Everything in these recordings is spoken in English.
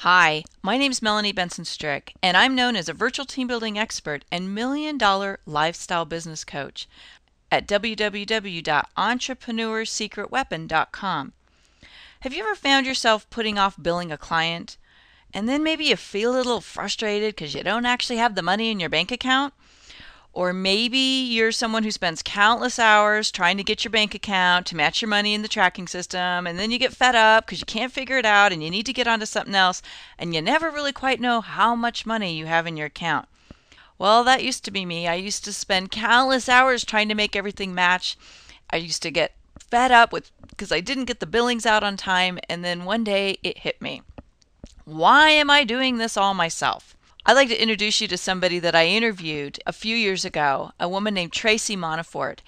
Hi, my name is Melanie Benson Strick, and I'm known as a virtual team building expert and million-dollar lifestyle business coach at www.entrepreneursecretweapon.com. Have you ever found yourself putting off billing a client, and then maybe you feel a little frustrated because you don't actually have the money in your bank account? Or maybe you're someone who spends countless hours trying to get your bank account to match your money in the tracking system, and then you get fed up because you can't figure it out and you need to get onto something else, and you never really quite know how much money you have in your account. Well, that used to be me. I used to spend countless hours trying to make everything match. I used to get fed up with because I didn't get the billings out on time, and then one day it hit me. Why am I doing this all myself? I'd like to introduce you to somebody that I interviewed a few years ago, a woman named Tracy Monafort.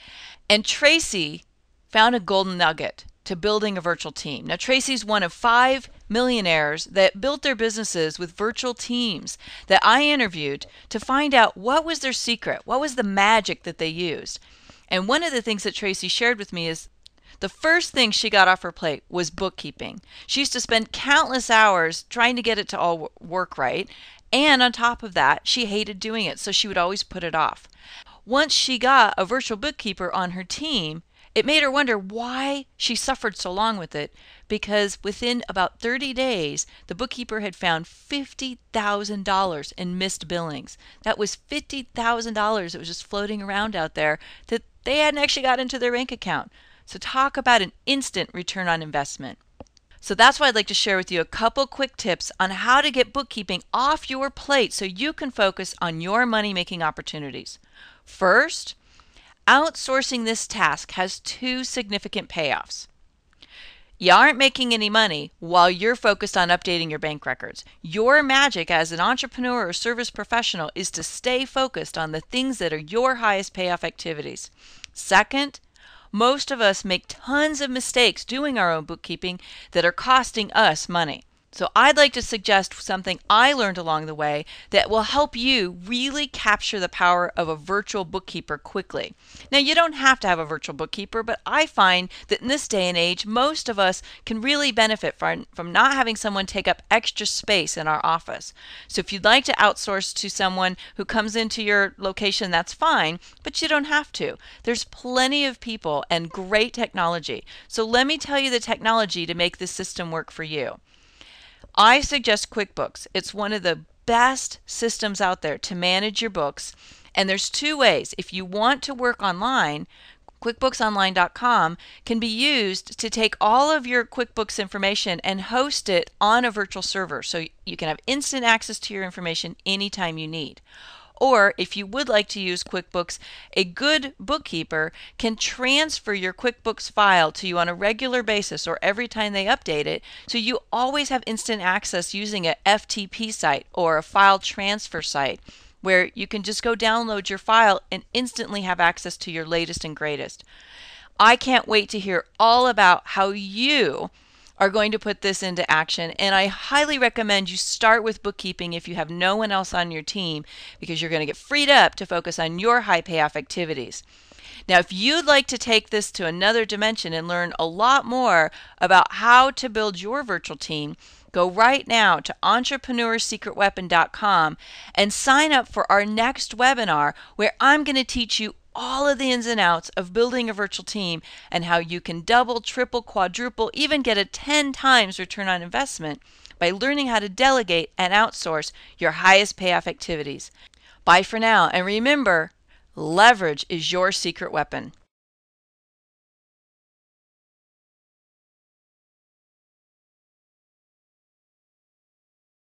And Tracy found a golden nugget to building a virtual team. Now, Tracy's one of 5 millionaires that built their businesses with virtual teams that I interviewed to find out what was their secret, what was the magic that they used. And one of the things that Tracy shared with me is the first thing she got off her plate was bookkeeping. She used to spend countless hours trying to get it to all work right. And on top of that, she hated doing it, so she would always put it off. Once she got a virtual bookkeeper on her team, it made her wonder why she suffered so long with it, because within about 30 days, the bookkeeper had found $50,000 in missed billings. That was $50,000 that was just floating around out there that they hadn't actually got into their bank account. So talk about an instant return on investment. So that's why I'd like to share with you a couple quick tips on how to get bookkeeping off your plate so you can focus on your money-making opportunities. First, outsourcing this task has 2 significant payoffs. You aren't making any money while you're focused on updating your bank records. Your magic as an entrepreneur or service professional is to stay focused on the things that are your highest payoff activities. Second, most of us make tons of mistakes doing our own bookkeeping that are costing us money. So I'd like to suggest something I learned along the way that will help you really capture the power of a virtual bookkeeper quickly. Now, you don't have to have a virtual bookkeeper, but I find that in this day and age, most of us can really benefit from not having someone take up extra space in our office. So if you'd like to outsource to someone who comes into your location, that's fine, but you don't have to. There's plenty of people and great technology. So let me tell you the technology to make this system work for you. I suggest QuickBooks. It's one of the best systems out there to manage your books. And there's 2 ways. If you want to work online, QuickBooksOnline.com can be used to take all of your QuickBooks information and host it on a virtual server so you can have instant access to your information anytime you need. Or if you would like to use QuickBooks, a good bookkeeper can transfer your QuickBooks file to you on a regular basis or every time they update it, so you always have instant access using a FTP site or a file transfer site where you can just go download your file and instantly have access to your latest and greatest. I can't wait to hear all about how you are going to put this into action, and I highly recommend you start with bookkeeping if you have no one else on your team, because you're going to get freed up to focus on your high payoff activities. Now, if you'd like to take this to another dimension and learn a lot more about how to build your virtual team, go right now to entrepreneursecretweapon.com and sign up for our next webinar where I'm going to teach you all of the ins and outs of building a virtual team and how you can double, triple, quadruple, even get a 10 times return on investment by learning how to delegate and outsource your highest payoff activities. Bye for now, and remember, leverage is your secret weapon.